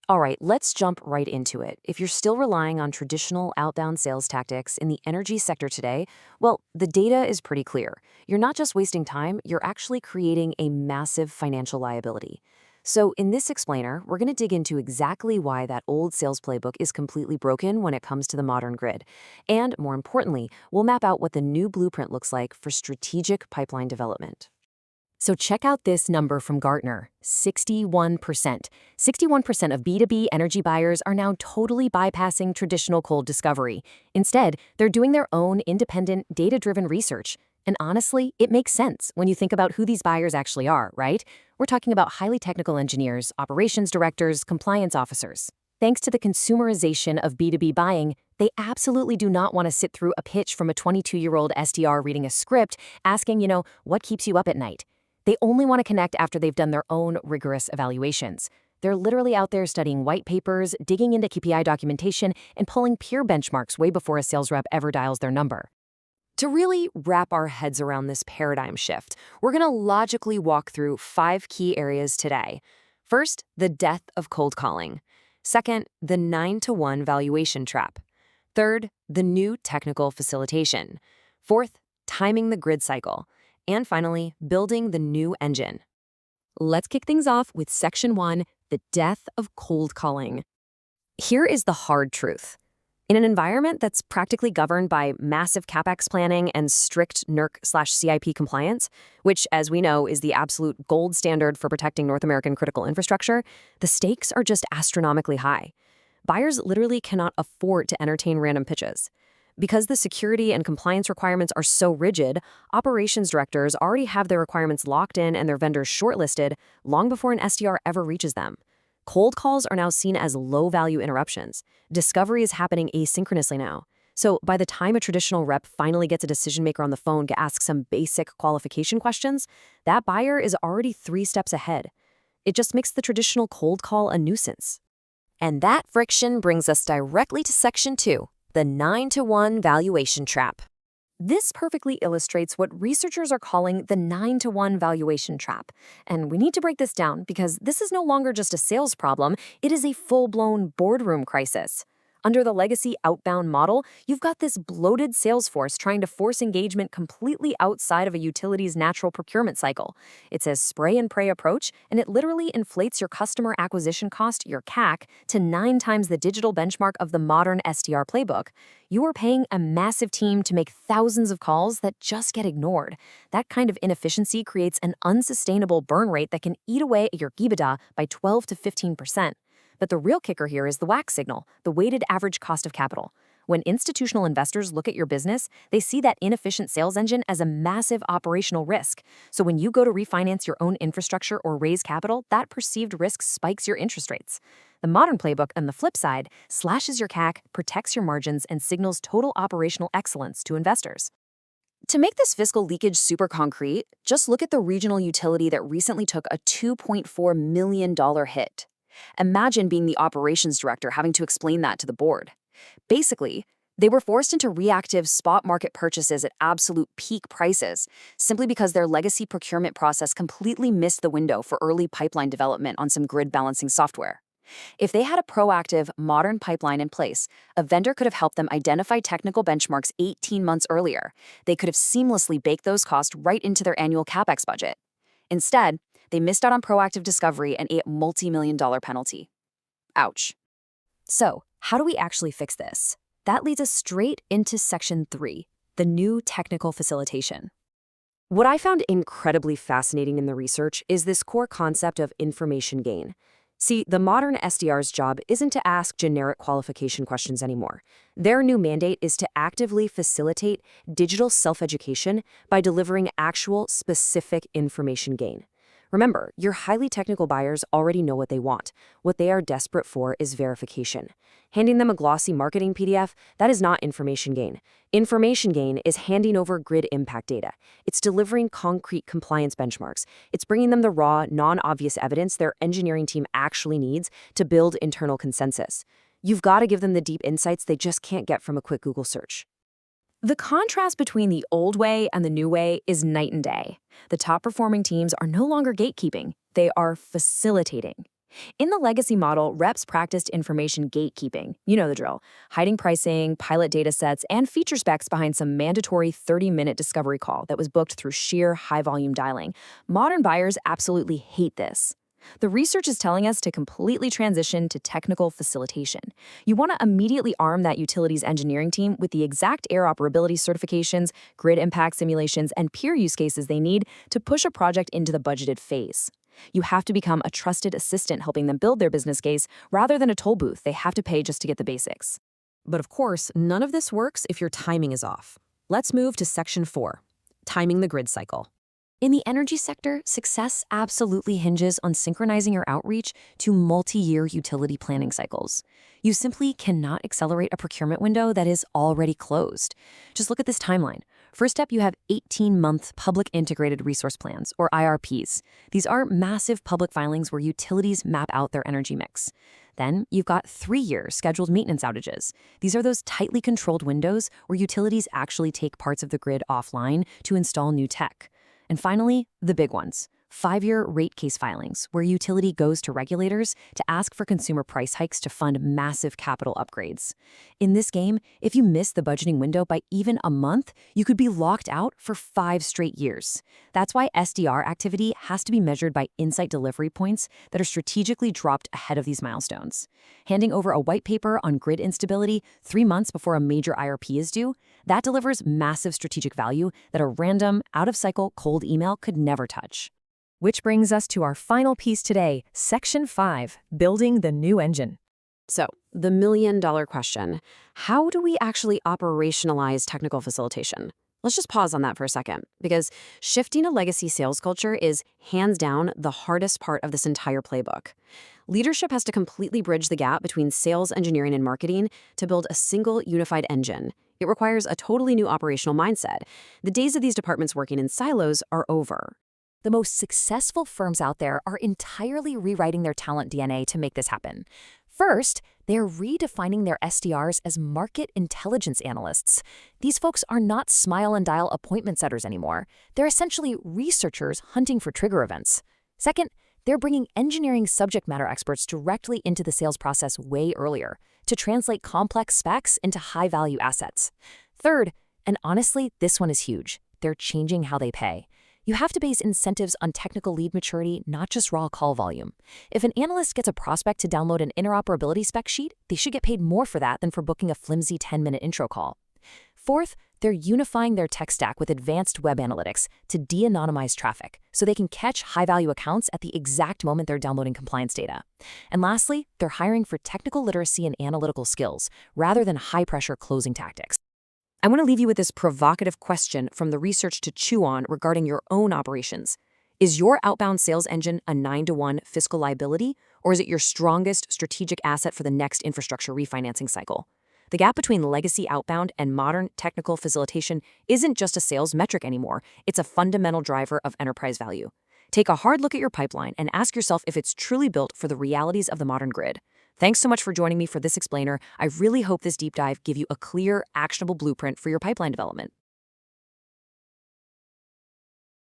All right, let's jump right into it. If you're still relying on traditional outbound sales tactics in the energy sector today, well, the data is pretty clear. You're not just wasting time, you're actually creating a massive financial liability. So, in this explainer, we're going to dig into exactly why that old sales playbook is completely broken when it comes to the modern grid. And more importantly, we'll map out what the new blueprint looks like for strategic pipeline development. So check out this number from Gartner, 61%. 61% of B2B energy buyers are now totally bypassing traditional cold discovery. Instead, they're doing their own independent, data-driven research. And honestly, it makes sense when you think about who these buyers actually are, right? We're talking about highly technical engineers, operations directors, compliance officers. Thanks to the consumerization of B2B buying, they absolutely do not want to sit through a pitch from a 22-year-old SDR reading a script asking, what keeps you up at night? They only want to connect after they've done their own rigorous evaluations. They're literally out there studying white papers, digging into KPI documentation, and pulling peer benchmarks way before a sales rep ever dials their number. To really wrap our heads around this paradigm shift, we're going to logically walk through 5 key areas today. First, the death of cold calling. Second, the 9-to-1 valuation trap. Third, the new technical facilitation. Fourth, timing the grid cycle. And finally, building the new engine. Let's kick things off with Section 1, the death of cold calling. Here is the hard truth. In an environment that's practically governed by massive CapEx planning and strict NERC/CIP compliance, which, as we know, is the absolute gold standard for protecting North American critical infrastructure, the stakes are just astronomically high. Buyers literally cannot afford to entertain random pitches. Because the security and compliance requirements are so rigid, operations directors already have their requirements locked in and their vendors shortlisted long before an SDR ever reaches them. Cold calls are now seen as low-value interruptions. Discovery is happening asynchronously now. So by the time a traditional rep finally gets a decision maker on the phone to ask some basic qualification questions, that buyer is already 3 steps ahead. It just makes the traditional cold call a nuisance. And that friction brings us directly to Section 2. The 9-to-1 valuation trap. This perfectly illustrates what researchers are calling the 9-to-1 valuation trap. And we need to break this down because this is no longer just a sales problem, it is a full-blown boardroom crisis. Under the legacy Outbound model, you've got this bloated sales force trying to force engagement completely outside of a utility's natural procurement cycle. It's a spray and pray approach, and it literally inflates your customer acquisition cost, your CAC, to 9 times the digital benchmark of the modern SDR Playbook. You are paying a massive team to make thousands of calls that just get ignored. That kind of inefficiency creates an unsustainable burn rate that can eat away at your EBITDA by 12 to 15%. But the real kicker here is the WACC signal, the weighted average cost of capital. When institutional investors look at your business, they see that inefficient sales engine as a massive operational risk. So when you go to refinance your own infrastructure or raise capital, that perceived risk spikes your interest rates. The modern playbook, on the flip side, slashes your CAC, protects your margins, and signals total operational excellence to investors. To make this fiscal leakage super concrete, just look at the regional utility that recently took a $2.4 million hit. Imagine being the operations director having to explain that to the board. Basically, they were forced into reactive spot market purchases at absolute peak prices simply because their legacy procurement process completely missed the window for early pipeline development on some grid balancing software. If they had a proactive, modern pipeline in place, a vendor could have helped them identify technical benchmarks 18 months earlier. They could have seamlessly baked those costs right into their annual CapEx budget. Instead, they missed out on proactive discovery and a multi-million-dollar penalty. Ouch. So, how do we actually fix this? That leads us straight into Section 3, the new technical facilitation. What I found incredibly fascinating in the research is this core concept of information gain. See, the modern SDR's job isn't to ask generic qualification questions anymore. Their new mandate is to actively facilitate digital self-education by delivering actual, specific information gain. Remember, your highly technical buyers already know what they want. What they are desperate for is verification. Handing them a glossy marketing PDF, that is not information gain. Information gain is handing over grid impact data. It's delivering concrete compliance benchmarks. It's bringing them the raw, non-obvious evidence their engineering team actually needs to build internal consensus. You've got to give them the deep insights they just can't get from a quick Google search. The contrast between the old way and the new way is night and day. The top-performing teams are no longer gatekeeping. They are facilitating. In the legacy model, reps practiced information gatekeeping. You know the drill. Hiding pricing, pilot data sets, and feature specs behind some mandatory 30-minute discovery call that was booked through sheer high-volume dialing. Modern buyers absolutely hate this. The research is telling us to completely transition to technical facilitation. You want to immediately arm that utilities engineering team with the exact interoperability certifications, grid impact simulations, and peer use cases they need to push a project into the budgeted phase. You have to become a trusted assistant helping them build their business case rather than a toll booth they have to pay just to get the basics. But of course, none of this works if your timing is off. Let's move to Section 4, timing the grid cycle. In the energy sector, success absolutely hinges on synchronizing your outreach to multi-year utility planning cycles. You simply cannot accelerate a procurement window that is already closed. Just look at this timeline. First step, you have 18-month Public Integrated Resource Plans, or IRPs. These are massive public filings where utilities map out their energy mix. Then you've got 3-year scheduled maintenance outages. These are those tightly controlled windows where utilities actually take parts of the grid offline to install new tech. And finally, the big ones. 5-year rate case filings, where utility goes to regulators to ask for consumer price hikes to fund massive capital upgrades. In this game, if you miss the budgeting window by even a month, you could be locked out for 5 straight years. That's why SDR activity has to be measured by insight delivery points that are strategically dropped ahead of these milestones. Handing over a white paper on grid instability 3 months before a major IRP is due, that delivers massive strategic value that a random, out-of-cycle cold email could never touch. Which brings us to our final piece today, Section 5, Building the New Engine. So, the million-dollar question, how do we actually operationalize technical facilitation? Let's just pause on that for a second, because shifting a legacy sales culture is, hands down, the hardest part of this entire playbook. Leadership has to completely bridge the gap between sales, engineering, and marketing to build a single unified engine. It requires a totally new operational mindset. The days of these departments working in silos are over. The most successful firms out there are entirely rewriting their talent DNA to make this happen. First, they're redefining their SDRs as market intelligence analysts. These folks are not smile and dial appointment setters anymore. They're essentially researchers hunting for trigger events. Second, they're bringing engineering subject matter experts directly into the sales process way earlier to translate complex specs into high-value assets. Third, and honestly, this one is huge, they're changing how they pay. You have to base incentives on technical lead maturity, not just raw call volume. If an analyst gets a prospect to download an interoperability spec sheet, they should get paid more for that than for booking a flimsy 10-minute intro call. Fourth, they're unifying their tech stack with advanced web analytics to de-anonymize traffic so they can catch high-value accounts at the exact moment they're downloading compliance data. And lastly, they're hiring for technical literacy and analytical skills rather than high-pressure closing tactics. I want to leave you with this provocative question from the research to chew on regarding your own operations. Is your outbound sales engine a 9-to-1 fiscal liability, or is it your strongest strategic asset for the next infrastructure refinancing cycle? The gap between legacy outbound and modern technical facilitation isn't just a sales metric anymore. It's a fundamental driver of enterprise value. Take a hard look at your pipeline and ask yourself if it's truly built for the realities of the modern grid. Thanks so much for joining me for this explainer. I really hope this deep dive give you a clear, actionable blueprint for your pipeline development.